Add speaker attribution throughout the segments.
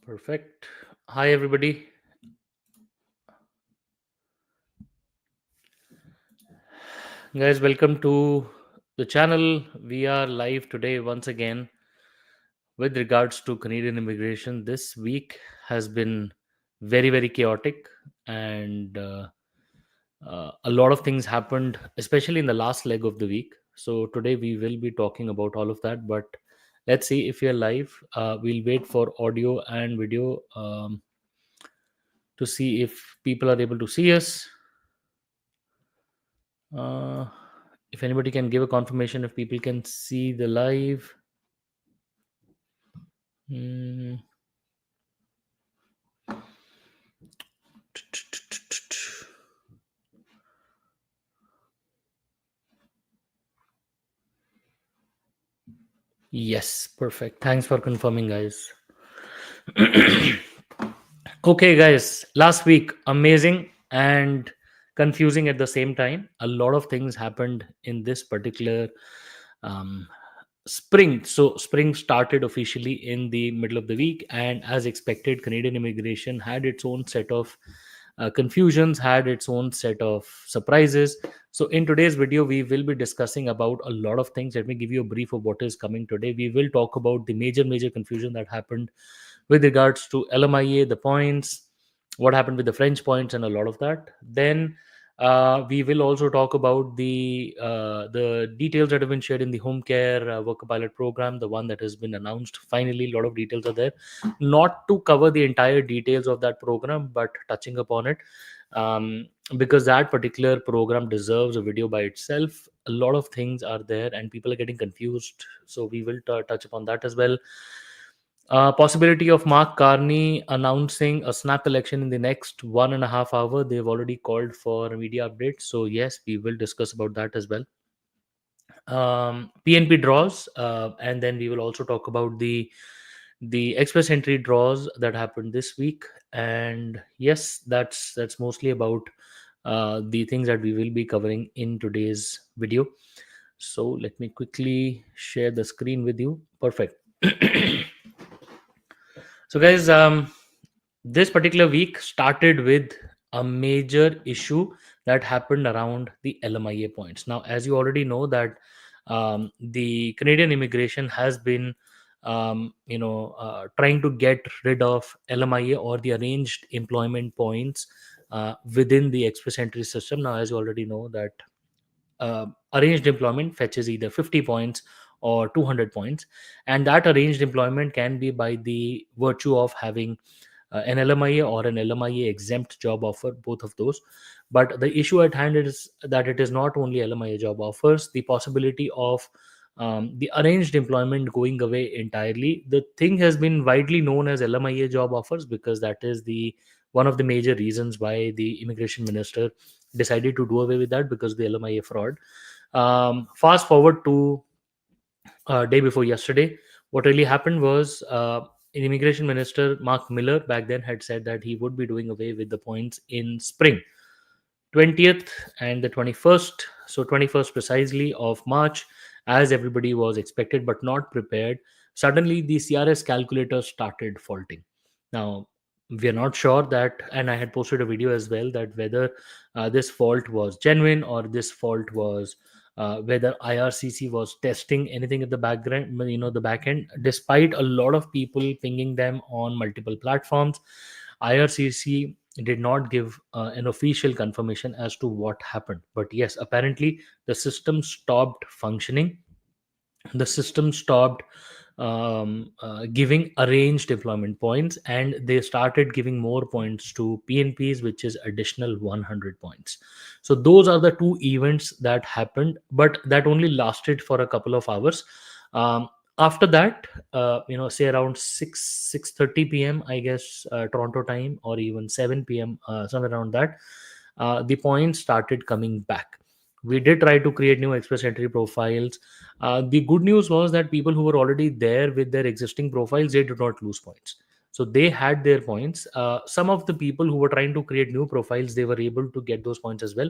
Speaker 1: Perfect. Hi, everybody. Guys, welcome to the channel. We are live today once again with regards to Canadian immigration. This week has been very, very chaotic, and a lot of things happened, especially in the last leg of the week. So, today we will be talking about all of that. But let's see if we are live. We'll wait for audio and video to see if people are able to see us. Uh, if anybody can give a confirmation if people can see the live. Mm. Yes, perfect. Thanks for confirming, guys. Okay, guys, last week, amazing and confusing at the same time. A lot of things happened in this particular um, spring. So, spring started officially in the middle of the week, and as expected, Canadian immigration had its own set of confusions, had its own set of surprises. So, in today's video, we will be discussing about a lot of things. Let me give you a brief of what is coming today. We will talk about the major confusion that happened with regards to LMIA, the points, what happened with the French points, and a lot of that. Then we will also talk about the details that have been shared in the home care worker pilot program, the one that has been announced. Finally, a lot of details are there. Not to cover the entire details of that program, but touching upon it, because that particular program deserves a video by itself. A lot of things are there, and people are getting confused. So we will touch upon that as well. Possibility of Mark Carney announcing a snap election in the next 1.5 hour. They've already called for a media update. So yes, we will discuss about that as well. PNP draws, and then we will also talk about the express entry draws that happened this week. And yes, that's mostly about the things that we will be covering in today's video. So let me quickly share the screen with you. Perfect. So, guys, this particular week started with a major issue that happened around the LMIA points. Now, as you already know, that the Canadian immigration has been, trying to get rid of LMIA or the arranged employment points within the express entry system. Now, as you already know, that arranged employment fetches either 50 points or 200 points, and that arranged employment can be by the virtue of having an LMIA or an LMIA exempt job offer, both of those. But the issue at hand is that it is not only LMIA job offers, the possibility of the arranged employment going away entirely. The thing has been widely known as LMIA job offers because that is the one of the major reasons why the immigration minister decided to do away with that, because of the LMIA fraud. Fast forward to day before yesterday, what really happened was immigration minister Mark Miller back then had said that he would be doing away with the points in spring 20th and the 21st. So 21st precisely of March, as everybody was expected but not prepared. Suddenly the CRS calculator started faulting. Now, we are not sure that, and I had posted a video as well, that whether this fault was genuine or this fault was whether IRCC was testing anything at the background, the back end. Despite a lot of people pinging them on multiple platforms, IRCC did not give an official confirmation as to what happened. But yes, apparently the system stopped functioning. The system stopped giving arranged employment points, and they started giving more points to PNPs, which is additional 100 points. So those are the two events that happened, but that only lasted for a couple of hours. After that, say around 6:30 p.m, I guess, Toronto time, or even 7 p.m, somewhere around that, the points started coming back. We did try to create new express entry profiles. The good news was that people who were already there with their existing profiles, they did not lose points. So they had their points. Some of the people who were trying to create new profiles, they were able to get those points as well.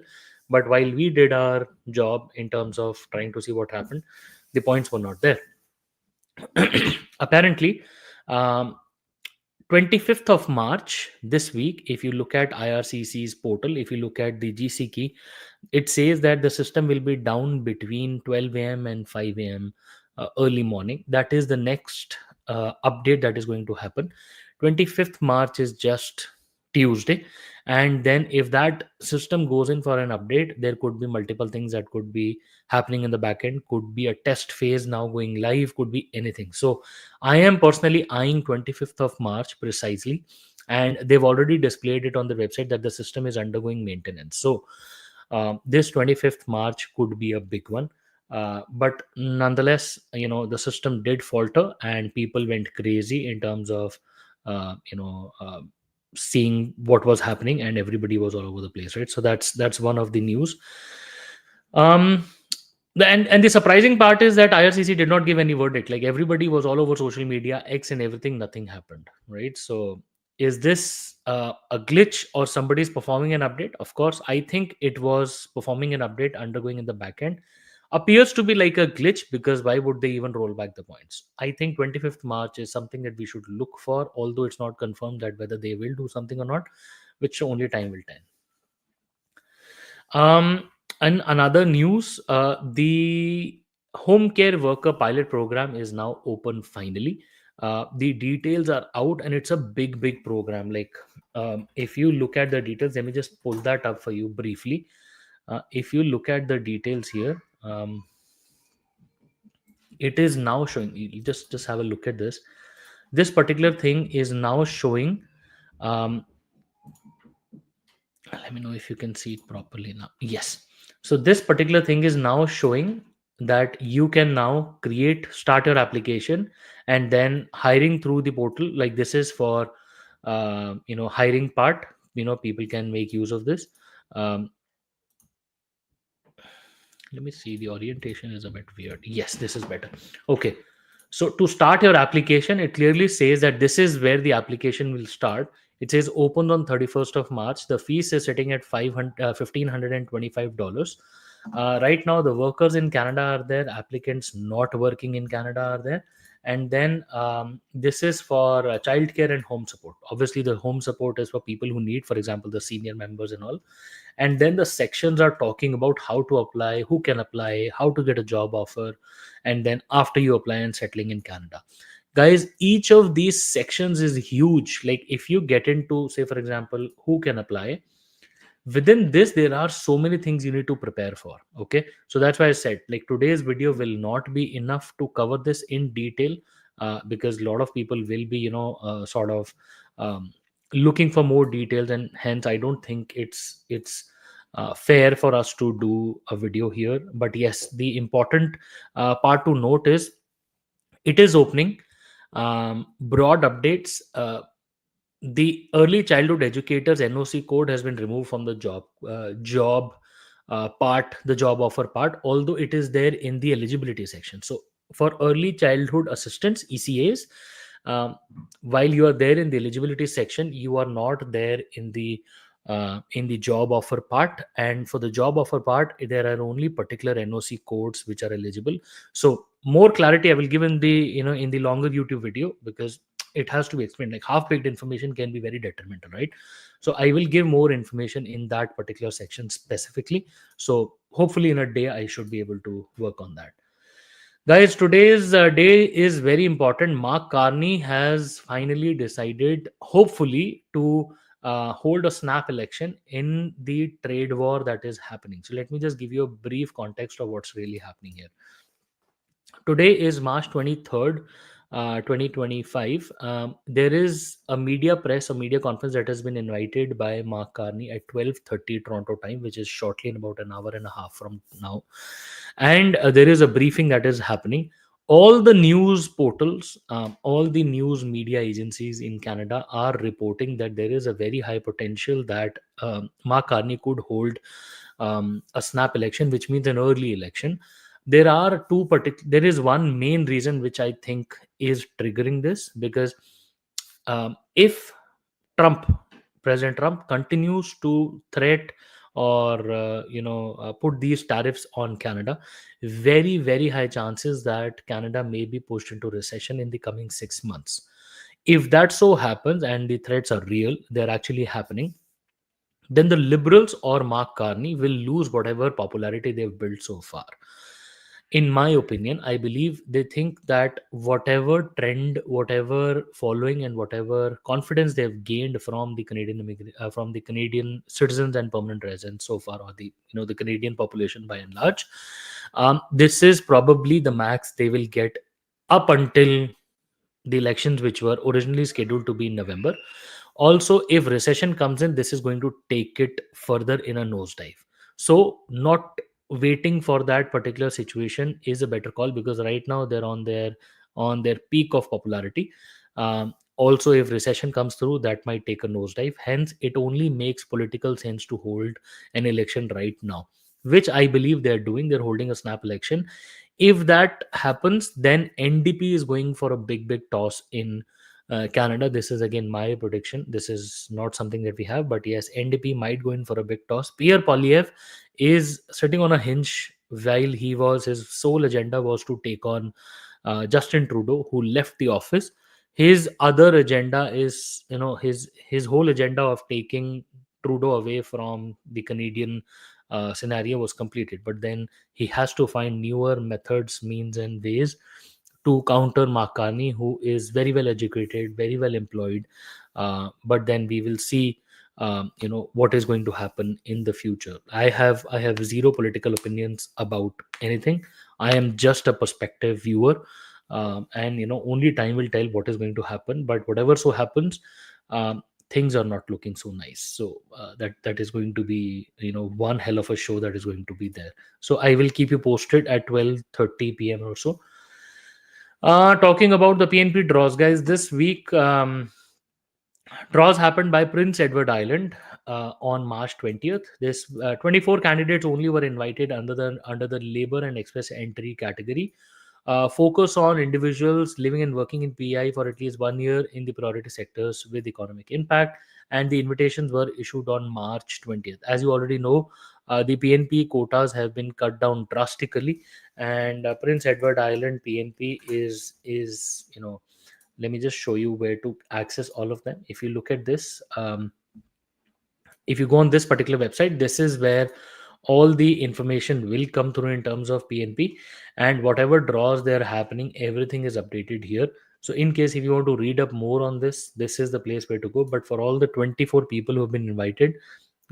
Speaker 1: But while we did our job in terms of trying to see what happened, the points were not there. Apparently, um, 25th of March this week, if you look at IRCC's portal, if you look at the GC key, it says that the system will be down between 12 a.m. and 5 a.m. Early morning. That is the next update that is going to happen. 25th March is just Tuesday. And then if that system goes in for an update, there could be multiple things that could be happening in the backend. Could be a test phase now going live, could be anything. So I am personally eyeing 25th of March precisely. And they've already displayed it on the website that the system is undergoing maintenance. So this 25th March could be a big one. But nonetheless, the system did falter and people went crazy in terms of, seeing what was happening, and everybody was all over the place, right? So that's one of the news. Um, and the surprising part is that IRCC did not give any verdict. Like everybody was all over social media, X and everything, nothing happened, right? So is this a glitch or somebody's performing an update? Of course, I think it was performing an update undergoing in the backend. Appears to be like a glitch because why would they even roll back the points? I think 25th March is something that we should look for, although it's not confirmed that whether they will do something or not, which only time will tell. And another news, the home care worker pilot program is now open finally. The details are out, and it's a big program. Like, if you look at the details, let me just pull that up for you briefly. If you look at the details here, it is now showing. You just have a look at this. This particular thing is now showing. Um, Let me know if you can see it properly now. Yes. So this particular thing is now showing that you can now start your application, and then hiring through the portal. Like this is for, hiring part. People can make use of this. Um, Let me see. The orientation is a bit weird. Yes, this is better. Okay. So to start your application, it clearly says that this is where the application will start. It says opened on 31st of March. The fees is sitting at $1,525. Right now, the workers in Canada are there. Applicants not working in Canada are there. And then this is for childcare and home support. Obviously, the home support is for people who need, for example, the senior members and all. And then the sections are talking about how to apply, who can apply, how to get a job offer, and then after you apply and settling in Canada. Guys, each of these sections is huge. Like if you get into, say for example, who can apply, within this there are so many things you need to prepare for. Okay, so that's why I said like today's video will not be enough to cover this in detail, because a lot of people will be sort of um, looking for more details, and hence I don't think it's fair for us to do a video here. But yes, the important part to note is it is opening. Broad updates. The early childhood educators NOC code has been removed from the job offer part, although it is there in the eligibility section. So for early childhood assistants ECAs, um, while you are there in the eligibility section, you are not there in the job offer part. And for the job offer part, there are only particular NOC codes which are eligible. So more clarity I will give in the in the longer YouTube video, because it has to be explained. Like half baked information can be very detrimental, right? So I will give more information in that particular section specifically. So hopefully in a day I should be able to work on that. Guys, today's day is very important. Mark Carney has finally decided, hopefully, to hold a snap election in the trade war that is happening. So let me just give you a brief context of what's really happening here. Today is March 23rd, 2025. There is a media conference that has been invited by Mark Carney at 12:30 Toronto time, which is shortly in about an hour and a half from now. And there is a briefing that is happening. All the news portals, all the news media agencies in Canada are reporting that there is a very high potential that Mark Carney could hold a snap election, which means an early election. There is one main reason which I think is triggering this, because if Trump President Trump continues to threat or put these tariffs on Canada, very high chances that Canada may be pushed into recession in the coming 6 months. If that so happens and the threats are real, they're actually happening, then the Liberals or Mark Carney will lose whatever popularity they've built so far. In my opinion, I believe they think that whatever trend, whatever following, and whatever confidence they've gained from the from the Canadian citizens and permanent residents so far, or the the Canadian population by and large, this is probably the max they will get up until the elections, which were originally scheduled to be in November. Also, if recession comes in, this is going to take it further in a nosedive. So, not waiting for that particular situation is a better call, because right now they're on their peak of popularity. Also, if recession comes through, that might take a nosedive. Hence, it only makes political sense to hold an election right now, which I believe they're doing. They're holding a snap election. If that happens, then NDP is going for a big toss in Canada. This is again my prediction. This is not something that we have, but yes, NDP might go in for a big toss. Pierre Poilievre is sitting on a hinge, while his sole agenda was to take on Justin Trudeau, who left the office. His other agenda is, his whole agenda of taking Trudeau away from the Canadian scenario was completed. But then he has to find newer methods, means, and ways to counter Mark Carney, who is very well educated, very well employed. But then we will see, what is going to happen in the future. I have zero political opinions about anything. I am just a perspective viewer, and only time will tell what is going to happen. But whatever so happens, things are not looking so nice. So that is going to be, one hell of a show that is going to be there. So I will keep you posted at 12:30 p.m. or so. Talking about the PNP draws, guys, this week, draws happened by Prince Edward Island on March 20th. This 24 candidates only were invited under the labor and express entry category. Focus on individuals living and working in PI for at least 1 year in the priority sectors with economic impact, and the invitations were issued on March 20th. As you already know, the PNP quotas have been cut down drastically, and Prince Edward Island PNP is let me just show you where to access all of them. If you look at this, if you go on this particular website, this is where all the information will come through in terms of PNP, and whatever draws they're happening, everything is updated here. So in case if you want to read up more on this, this is the place where to go. But for all the 24 people who have been invited,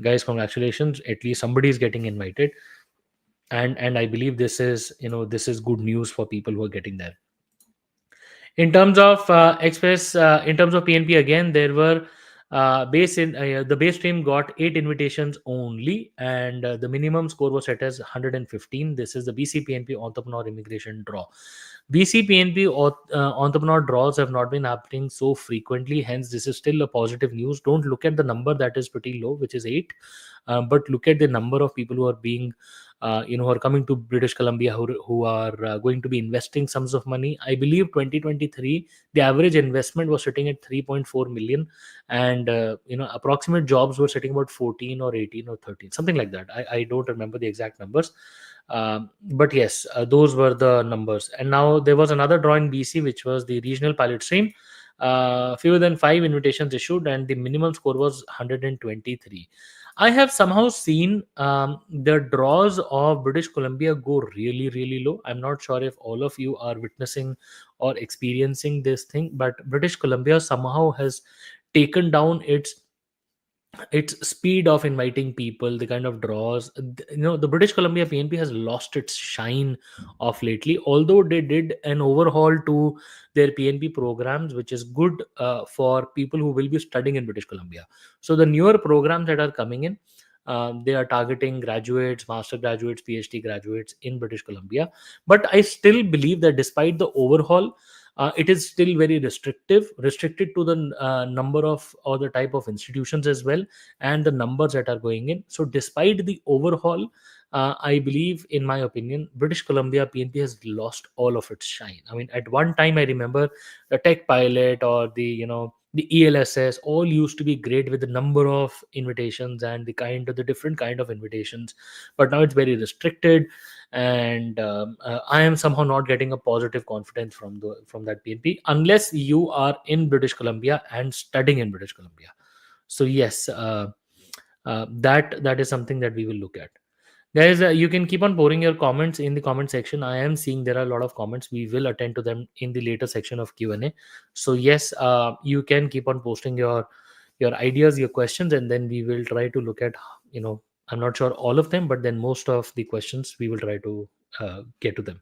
Speaker 1: guys, congratulations, at least somebody is getting invited. And I believe this is good news for people who are getting there. In terms of in terms of PNP, again, there were the base team got 8 invitations only, and the minimum score was set as 115. This is the BCPNP entrepreneur immigration draw. BCPNP entrepreneur draws have not been happening so frequently, hence this is still a positive news. Don't look at the number that is pretty low, which is 8, but look at the number of people who are being who are coming to British Columbia, who are going to be investing sums of money. I believe 2023, the average investment was sitting at 3.4 million, and approximate jobs were sitting about 14 or 18 or 13, something like that. I don't remember the exact numbers. But yes, those were the numbers. And now there was another draw in BC, which was the regional pilot stream. Fewer than 5 invitations issued, and the minimum score was 123. I have somehow seen the draws of British Columbia go really, really low. I'm not sure if all of you are witnessing or experiencing this thing, but British Columbia somehow has taken down its speed of inviting people, the kind of draws. The British Columbia PNP has lost its shine of lately, although they did an overhaul to their PNP programs, which is good for people who will be studying in British Columbia. So the newer programs that are coming in, they are targeting graduates, master graduates, PhD graduates in British Columbia. But I still believe that despite the overhaul, it is still very restricted to the number of or the type of institutions as well, and the numbers that are going in. So despite the overhaul, I believe, in my opinion, British Columbia PNP has lost all of its shine. I mean, at one time, I remember the Tech Pilot or the ELSS all used to be great with the number of invitations and the different kind of invitations, but now it's very restricted. and I am somehow not getting a positive confidence from that PNP unless you are in British Columbia and studying in British Columbia. So yes, that is something that we will look at. Guys, you can keep on pouring your comments in the comment section. I am seeing there are a lot of comments. We will attend to them in the later section of Q&A. So yes, you can keep on posting your ideas, your questions, and then we will try to look at, I'm not sure all of them, but then most of the questions we will try to get to them.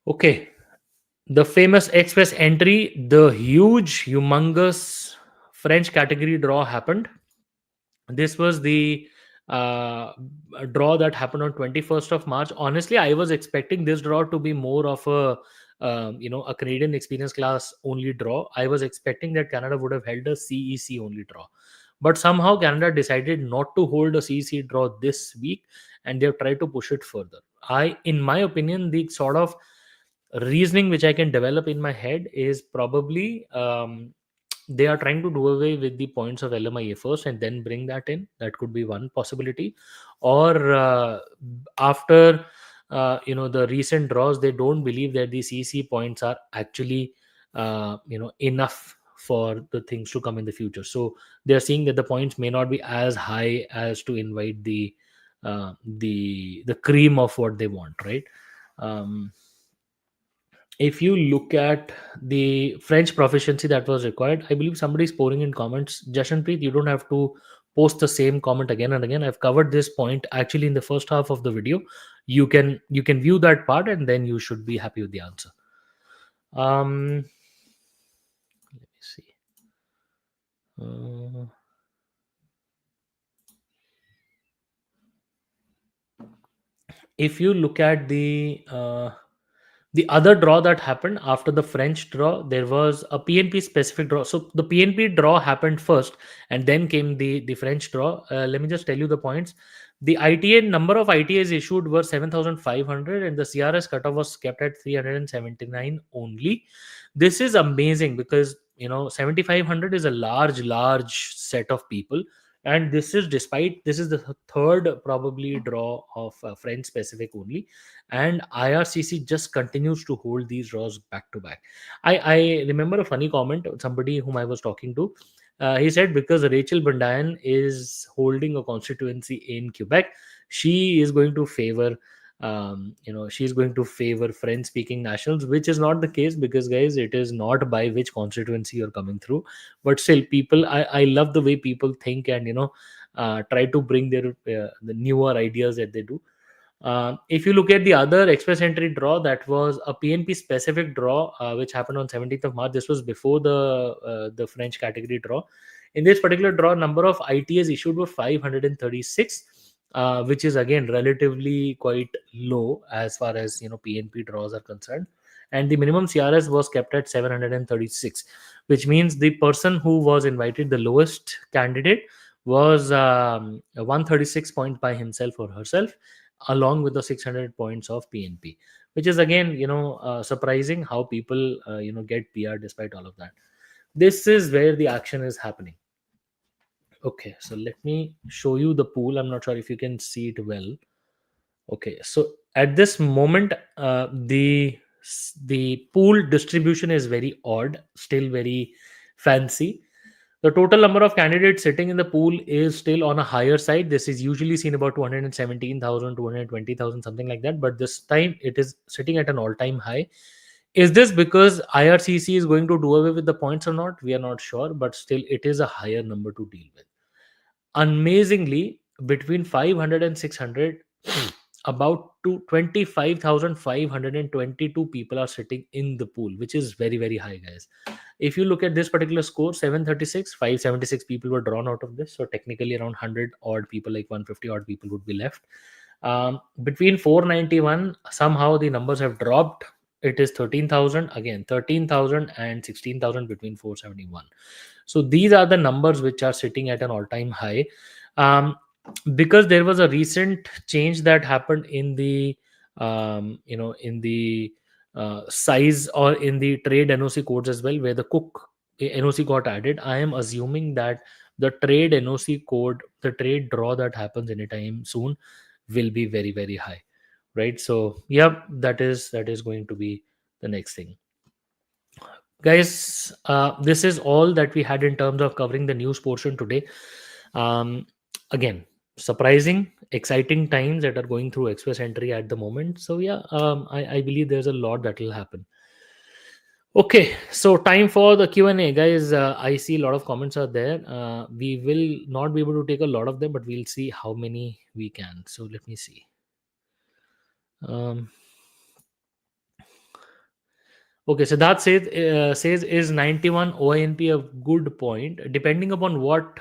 Speaker 1: Okay, the famous express entry, the huge, humongous French category draw happened. This was the uh, draw that happened on 21st of March. Honestly, I was expecting this draw to be more of a a Canadian experience class only draw. I was expecting that Canada would have held a CEC only draw, but somehow Canada decided not to hold a CEC draw this week, and they've tried to push it further. In my opinion, the sort of reasoning which I can develop in my head is probably they are trying to do away with the points of LMIA first and then bring that in. That could be one possibility. Or after the recent draws, they don't believe that the CC points are actually enough for the things to come in the future. So they are seeing that the points may not be as high as to invite the cream of what they want, right? Um, if you look at the French proficiency that was required, I believe somebody is pouring in comments. Jashanpreet, you don't have to post the same comment again and again. I've covered this point actually in the first half of the video. You can view that part and then you should be happy with the answer. Let me see. Uh, if you look at the other draw that happened after the French draw, there was a PNP specific draw. So the PNP draw happened first, and then came the French draw. Let me just tell you the points. The ITA number of ITAs issued were 7,500, and the CRS cutoff was kept at 379 only. This is amazing because 7,500 is a large set of people, and this is the third probably draw of French specific only, and IRCC just continues to hold these draws back to back. I remember a funny comment, somebody whom I was talking to. He said because Rachel Bundayan is holding a constituency in Quebec, she is going to favor she's going to favor French speaking nationals, which is not the case because guys, it is not by which constituency you're coming through. But still, people, I love the way people think and try to bring their the newer ideas that they do. If you look at the other express entry draw, that was a PNP specific draw, which happened on 17th of March. This was before the French category draw. In this particular draw, number of ITAs issued were 536, which is again relatively quite low as far as PNP draws are concerned. And the minimum CRS was kept at 736, which means the person who was invited, the lowest candidate, was 136 point by himself or herself, along with the 600 points of PNP, which is again, surprising how people, get PR despite all of that. This is where the action is happening. Okay, so let me show you the pool. I'm not sure if you can see it well. Okay, so at this moment, the pool distribution is very odd, still very fancy. The total number of candidates sitting in the pool is still on a higher side. This is usually seen about 217,000, 220,000, something like that. But this time it is sitting at an all time high. Is this because IRCC is going to do away with the points or not? We are not sure, but still it is a higher number to deal with. Amazingly, between 500 and 600, about 25,522 people are sitting in the pool, which is very, very high, guys. If you look at this particular score, 736, 576 people were drawn out of this. So technically around 100 odd people, like 150 odd people would be left. Between 491, somehow the numbers have dropped. It is 13,000, again 13,000 and 16,000 between 471. So these are the numbers which are sitting at an all-time high. Because there was a recent change that happened in the in the size or in the trade NOC codes as well, where the cook NOC got added. I am assuming that the trade NOC code, the trade draw that happens anytime soon, will be very, very high. right? So yeah, that is going to be the next thing, guys. This is all that we had in terms of covering the news portion today. Again, surprising, exciting times that are going through express entry at the moment. So yeah, I believe there's a lot that will happen. Okay, so time for the Q&A, guys. I see a lot of comments are there. We will not be able to take a lot of them, but we'll see how many we can. So let me see. um, Okay, so that says is 91 OINP a good point? Depending upon what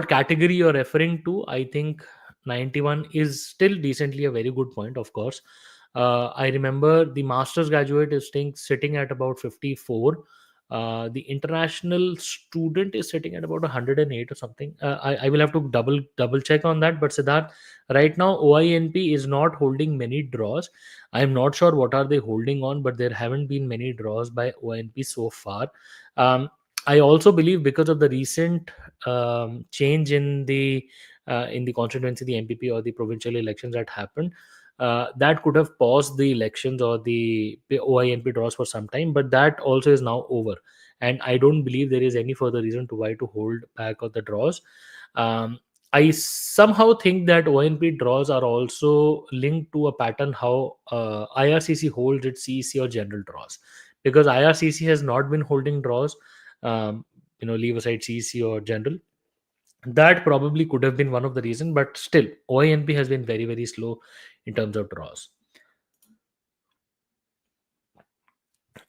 Speaker 1: category you're referring to, I think 91 is still decently a very good point. Of course, I remember the master's graduate is sitting at about 54. The international student is sitting at about 108 or something. I will have to double check on that. But Siddharth, right now OINP is not holding many draws. I'm not sure what are they holding on, but there haven't been many draws by ONP so far. I also believe because of the recent change in the constituency, the MPP or the provincial elections that happened, that could have paused the elections or the OINP draws for some time, but that also is now over, and I don't believe there is any further reason to why to hold back on the draws. Um, I somehow think that ONP draws are also linked to a pattern how IRCC holds its CEC or general draws, because IRCC has not been holding draws. Um, leave aside CEC or general. That probably could have been one of the reasons, but still, OINP has been very, very slow in terms of draws.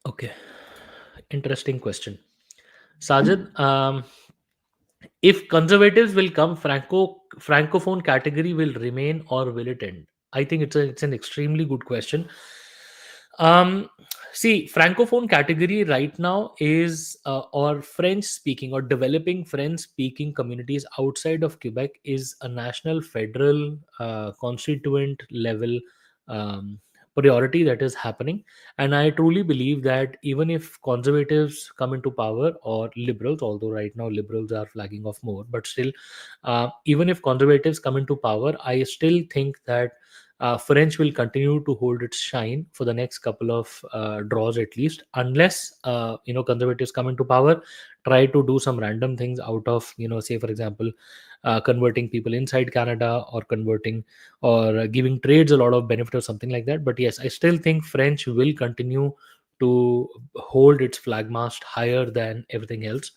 Speaker 1: Okay, interesting question. Sajid, if conservatives will come, francophone category will remain or will it end? I think it's an extremely good question. Um, See, francophone category right now is or French speaking or developing French speaking communities outside of Quebec is a national federal constituent level um, priority that is happening, and I truly believe that even if conservatives come into power or liberals, although right now liberals are flagging off more, but still, even if conservatives come into power, I still think that French will continue to hold its shine for the next couple of draws at least, unless conservatives come into power, try to do some random things out of say for example, converting people inside Canada or converting or giving trades a lot of benefit or something like that. But yes, I still think French will continue to hold its flag mast higher than everything else.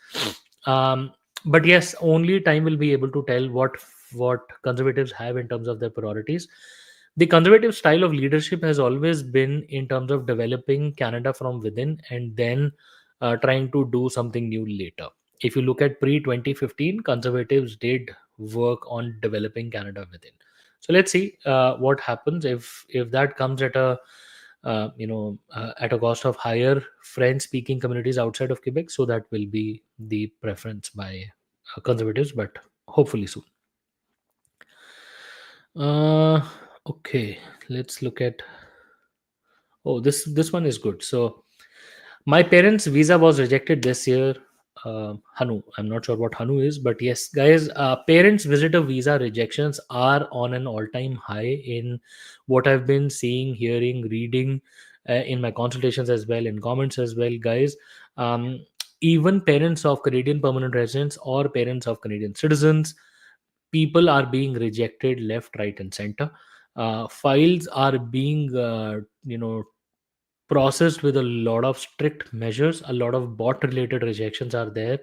Speaker 1: Um, but yes, only time will be able to tell what conservatives have in terms of their priorities. The conservative style of leadership has always been in terms of developing Canada from within and then trying to do something new later. If you look at pre 2015, conservatives did work on developing Canada within. So let's see what happens if that comes at a cost of higher French speaking communities outside of Quebec. So that will be the preference by conservatives, but hopefully soon. Uh, okay, let's look at. Oh, this one is good. So, my parents' visa was rejected this year. Hanu, I'm not sure what Hanu is, but yes, guys, parents' visitor visa rejections are on an all-time high in what I've been seeing, hearing, reading, in my consultations as well, in comments as well, guys. Um, Even parents of Canadian permanent residents or parents of Canadian citizens, people are being rejected left, right, and center. Files are being processed with a lot of strict measures. A lot of bot related rejections are there.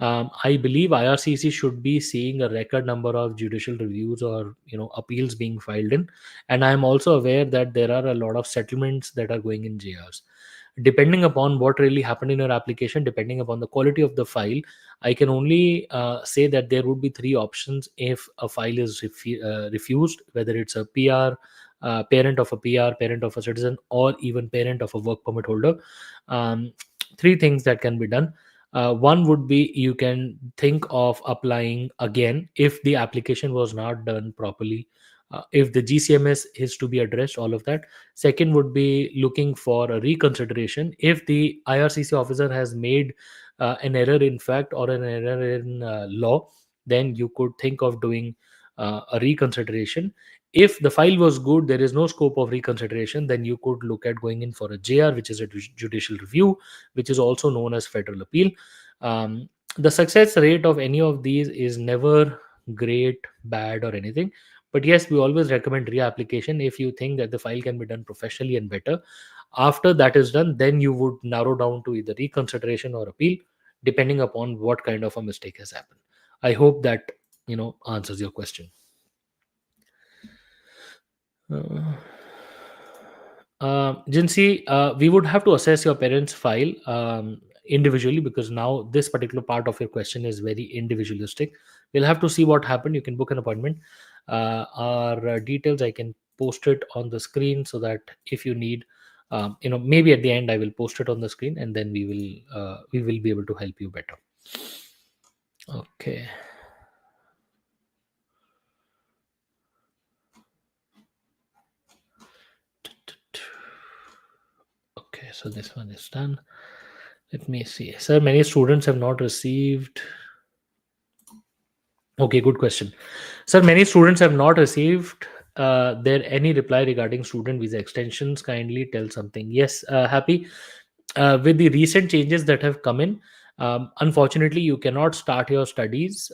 Speaker 1: I believe IRCC should be seeing a record number of judicial reviews or appeals being filed in, and I am also aware that there are a lot of settlements that are going in JRs. Depending upon what really happened in your application, depending upon the quality of the file, I can only say that there would be three options if a file is refused, whether it's a PR, parent of a PR, parent of a citizen, or even parent of a work permit holder. Um, Three things that can be done. One would be you can think of applying again if the application was not done properly. If the GCMS is to be addressed, all of that. Second would be looking for a reconsideration. If the IRCC officer has made an error in fact or an error in law, then you could think of doing a reconsideration. If the file was good, there is no scope of reconsideration, then you could look at going in for a JR, which is a judicial review, which is also known as federal appeal. The success rate of any of these is never great, bad, or anything. But yes, we always recommend reapplication if you think that the file can be done professionally and better. After that is done, then you would narrow down to either reconsideration or appeal, depending upon what kind of a mistake has happened. I hope that answers your question. Uh, Jinsi, we would have to assess your parents' file individually, because now this particular part of your question is very individualistic. We'll have to see what happened. You can book an appointment. Our details, I can post it on the screen so that if you need, maybe at the end I will post it on the screen, and then we will be able to help you better. Okay. Okay, so this one is done. Let me see. Sir, many students have not received. Okay, good question. Sir, many students have not received their any reply regarding student visa extensions. Kindly tell something. Yes, happy. With the recent changes that have come in, unfortunately, you cannot start your studies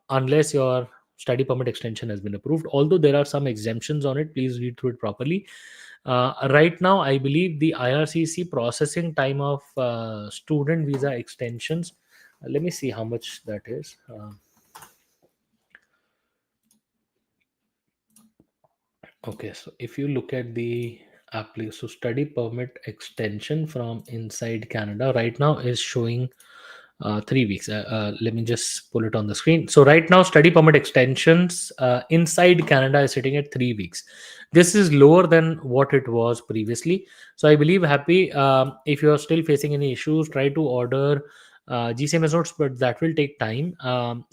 Speaker 1: unless your study permit extension has been approved. Although there are some exemptions on it, please read through it properly. Right now, I believe the IRCC processing time of student visa extensions. Let me see how much that is. Okay, so if you look at the application, so study permit extension from inside Canada right now is showing 3 weeks. Let me just pull it on the screen. So right now, study permit extensions inside Canada is sitting at 3 weeks. This is lower than what it was previously. So I believe, happy, if you are still facing any issues, try to order GCMS notes, but that will take time.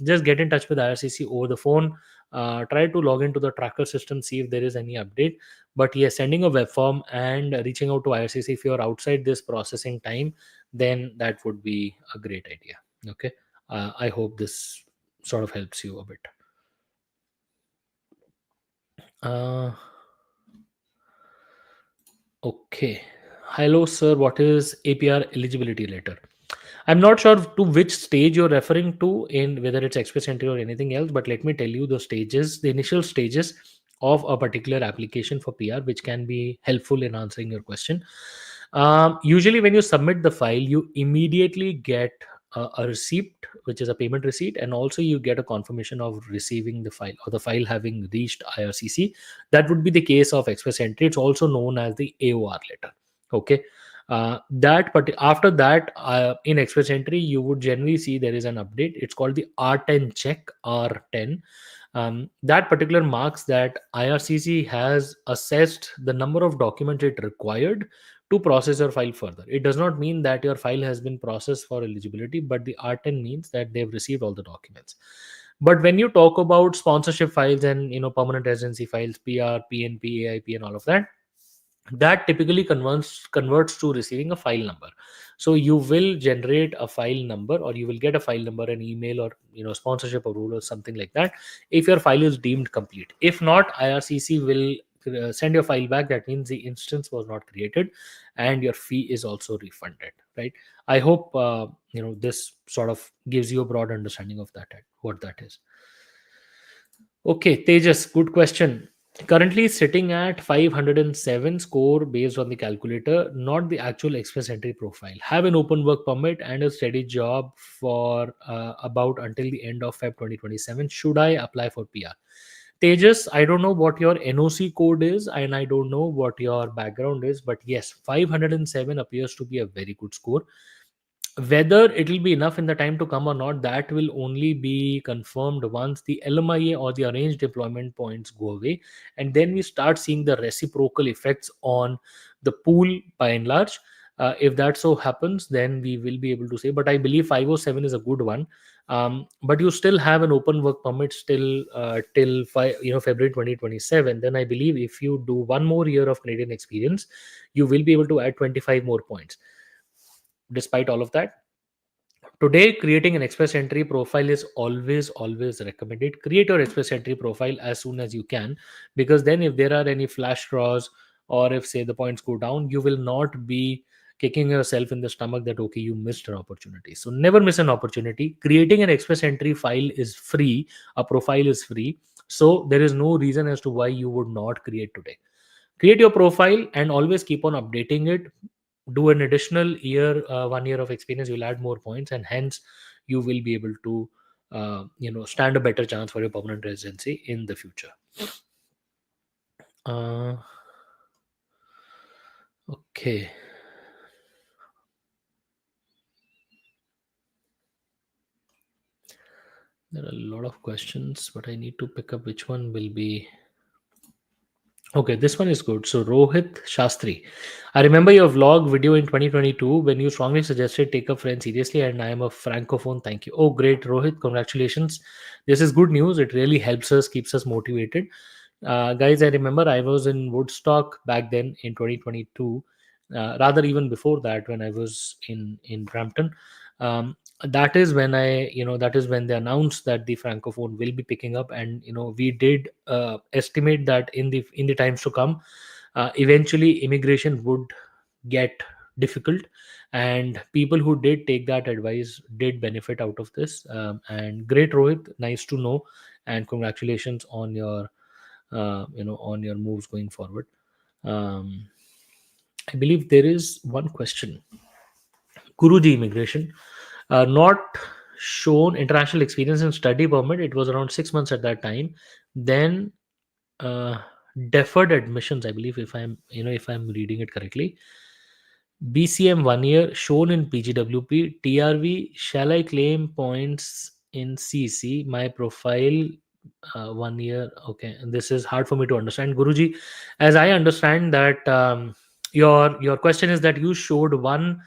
Speaker 1: Just get in touch with IRCC over the phone. Try to log into the tracker system, see if there is any update. But yes, sending a web form and reaching out to IRCC if you're outside this processing time, then that would be a great idea. Okay. I hope this sort of helps you a bit. uh, okay. Hello sir, what is APR eligibility letter? I'm not sure to which stage you're referring to, in whether it's express entry or anything else, but let me tell you the stages, the initial stages of a particular application for PR, which can be helpful in answering your question. Usually, when you submit the file, you immediately get a receipt, which is a payment receipt, and also you get a confirmation of receiving the file or the file having reached IRCC. That would be the case of express entry. It's also known as the AOR letter. Okay. But after that, in express entry, you would generally see there is an update. It's called the R10 check, R10. That particular marks that IRCC has assessed the number of documents it required to process your file further. It does not mean that your file has been processed for eligibility, but the R10 means that they've received all the documents. But when you talk about sponsorship files and permanent residency files, PR, PNP, AIP, and all of that, that typically converts to receiving a file number. So you will generate a file number, or you will get a file number, an email, or sponsorship or rule or something like that, if your file is deemed complete. If not, IRCC will send your file back. That means the instance was not created, and your fee is also refunded, right? I hope this sort of gives you a broad understanding of that, what that is. Okay, Tejas, good question. Currently sitting at 507 score based on the calculator, not the actual express entry profile. Have an open work permit and a steady job for about until the end of Feb 2027. Should I apply for PR? Tejas, I don't know what your NOC code is and I don't know what your background is, but yes, 507 appears to be a very good score. Whether it will be enough in the time to come or not, that will only be confirmed once the LMIA or the arranged employment points go away. And then we start seeing the reciprocal effects on the pool by and large. If that so happens, then we will be able to say. But I believe 507 is a good one. But you still have an open work permit still till February 2027. Then I believe if you do one more year of Canadian experience, you will be able to add 25 more points. Despite all of that, Today, creating an express entry profile is always recommended. Create your express entry profile as soon as you can, because then if there are any flash draws, or if say the points go down, you will not be kicking yourself in the stomach that okay, you missed an opportunity. So never miss an opportunity. Creating an express entry file is free, a profile is free. So there is no reason as to why you would not create today. Create your profile and always keep on updating it. Do an additional year, 1 year of experience, you'll add more points, and hence you will be able to stand a better chance for your permanent residency in the future. uh, okay, there are a lot of questions, but I need to pick up which one will be. Okay, this one is good. So, Rohit Shastri, I remember your vlog video in 2022 when you strongly suggested take a friend seriously, and I am a francophone. Thank you. Oh, great, Rohit. Congratulations. This is good news. It really helps us, keeps us motivated. Guys, I remember I was in Woodstock back then in 2022, rather even before that when I was in Brampton. That is when that is when they announced that the francophone will be picking up, and we did estimate that in the times to come, eventually immigration would get difficult, and people who did take that advice did benefit out of this. And great, Rohit, nice to know, and congratulations on your on your moves going forward. um, I believe there is one question. Guruji immigration, not shown international experience and study permit. It was around 6 months at that time. Then uh, deferred admissions, I believe, if I'm reading it correctly. BCM 1 year shown in PGWP. TRV, shall I claim points in CC? My profile 1 year. Okay, and this is hard for me to understand. Guruji, as I understand that your question is that you showed one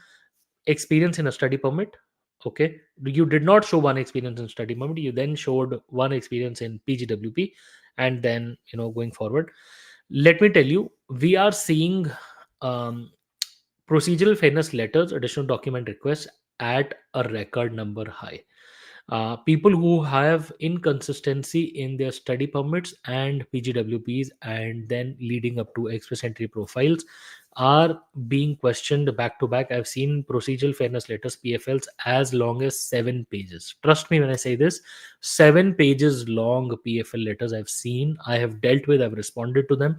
Speaker 1: experience in a study permit. Okay, you did not show one experience in study permit, you then showed one experience in PGWP, and then going forward, let me tell you, we are seeing um, procedural fairness letters, additional document requests at a record number high. People who have inconsistency in their study permits and PGWPs, and then leading up to express entry profiles, are being questioned back to back. I've seen procedural fairness letters, PFLs, as long as 7 pages. Trust me when I say this, 7 pages long PFL letters I've seen, I have dealt with, I've responded to them.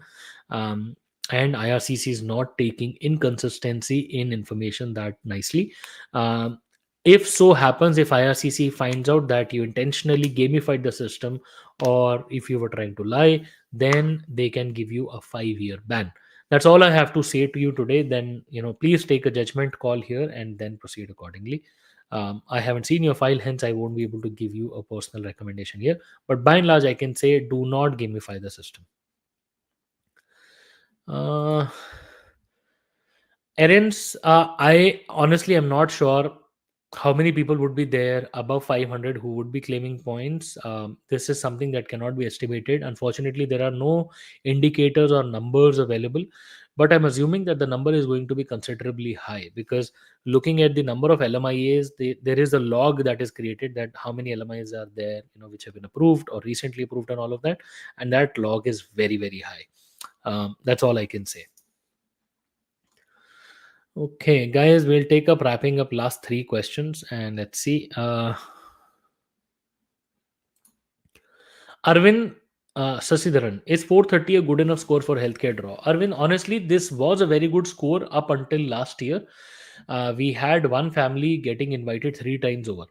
Speaker 1: Um, and IRCC is not taking inconsistency in information that nicely. Um, if so happens, if IRCC finds out that you intentionally gamified the system, or if you were trying to lie, then they can give you a 5 year ban. That's all I have to say to you today. Then please take a judgment call here and then proceed accordingly. I haven't seen your file, hence I won't be able to give you a personal recommendation here, but by and large I can say do not gamify the system. uh, Errands, I honestly am not sure how many people would be there above 500 who would be claiming points. This is something that cannot be estimated. Unfortunately, there are no indicators or numbers available, but I'm assuming that the number is going to be considerably high, because looking at the number of LMIAs, there is a log that is created that how many LMIAs are there, which have been approved or recently approved and all of that, and that log is very, very high. That's all I can say. Okay, guys, we'll take up wrapping up last three questions, and let's see. Arvind Sasidharan, is 430 a good enough score for healthcare draw? Arvind, honestly, this was a very good score up until last year. We had one family getting invited 3 times over,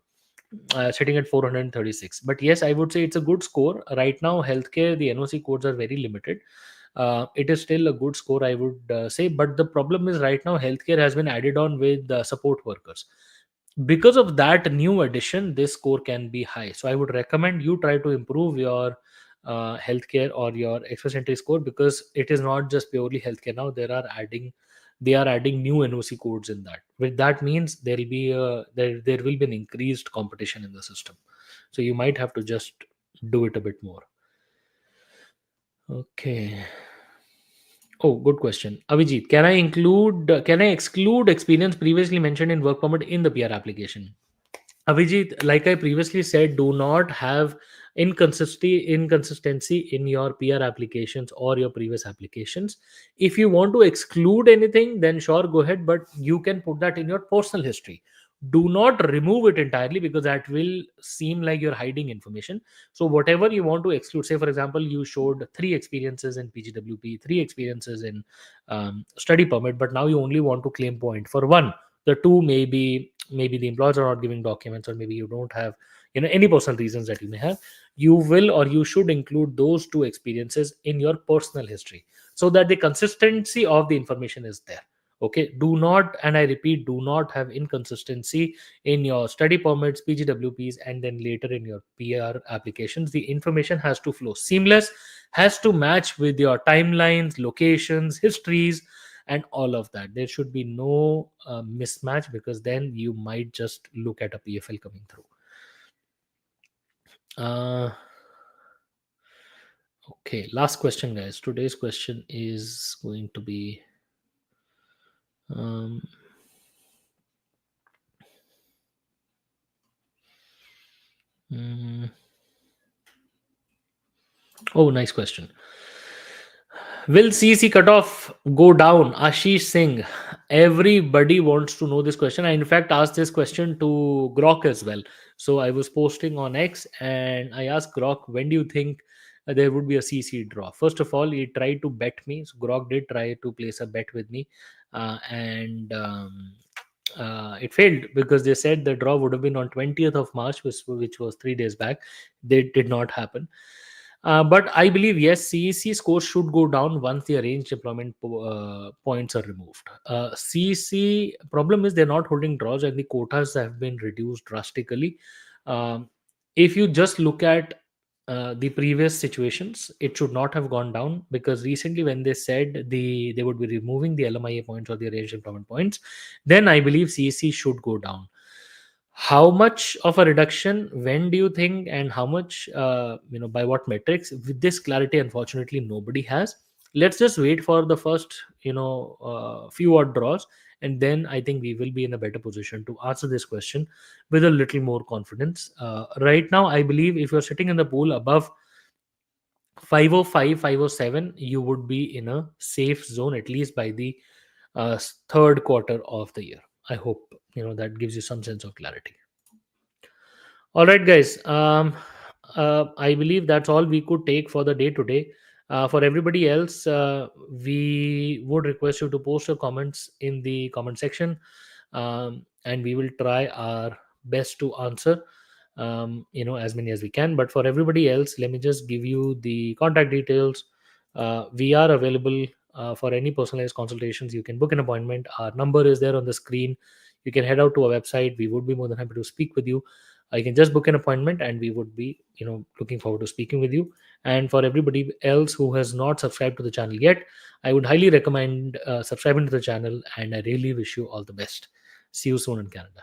Speaker 1: sitting at 436. But yes, I would say it's a good score. Right now, healthcare, the NOC codes are very limited. It is still a good score, I would say. But the problem is right now, healthcare has been added on with support workers. Because of that new addition, this score can be high. So I would recommend you try to improve your healthcare or your express entry score, because it is not just purely healthcare now. They are adding new NOC codes in that. Which that means there will be an increased competition in the system. So you might have to just do it a bit more. Okay. Oh, good question. Avijit, can I exclude experience previously mentioned in work permit in the PR application? Avijit, like I previously said, do not have inconsistency in your PR applications or your previous applications. If you want to exclude anything, then sure, go ahead, but you can put that in your personal history. Do not remove it entirely, because that will seem like you're hiding information. So whatever you want to exclude, say for example, you showed three experiences in PGWP, three experiences in study permit, but now you only want to claim point for one. The two, maybe the employers are not giving documents, or maybe you don't have, any personal reasons that you may have. You will, or you should, include those two experiences in your personal history, so that the consistency of the information is there. Okay, do not, and I repeat, do not have inconsistency in your study permits, PGWPs, and then later in your PR applications. The information has to flow seamless, has to match with your timelines, locations, histories, and all of that. There should be no mismatch, because then you might just look at a PFL coming through. Okay, last question, guys. Today's question is going to be um, mm, oh, nice question. Will CC cutoff go down? Ashish Singh. Everybody wants to know this question. I, in fact, asked this question to Grok as well. So I was posting on X and I asked Grok, when do you think there would be a CC draw? First of all, he tried to bet me. So Grok did try to place a bet with me. And it failed, because they said the draw would have been on 20th of March, which was 3 days back. They did not happen. But I believe, yes, CEC scores should go down once the arranged employment points are removed. CEC problem is they're not holding draws, and the quotas have been reduced drastically. Um, if you just look at the previous situations, it should not have gone down, because recently when they said they would be removing the LMIA points or the arranged employment points, then I believe CEC should go down. How much of a reduction, when do you think, and how much, by what metrics? With this clarity, unfortunately, nobody has. Let's just wait for the first, few odd draws, and then I think we will be in a better position to answer this question with a little more confidence. Right now, I believe if you're sitting in the pool above 505, 507, you would be in a safe zone, at least by the third quarter of the year. I hope that gives you some sense of clarity. All right, guys. I believe that's all we could take for the day today. For everybody else, we would request you to post your comments in the comment section, and we will try our best to answer, as many as we can. But for everybody else, let me just give you the contact details. We are available for any personalized consultations. You can book an appointment. Our number is there on the screen. You can head out to our website. We would be more than happy to speak with you. You can just book an appointment, and we would be looking forward to speaking with you. And for everybody else who has not subscribed to the channel yet, I would highly recommend subscribing to the channel, and I really wish you all the best. See you soon in Canada.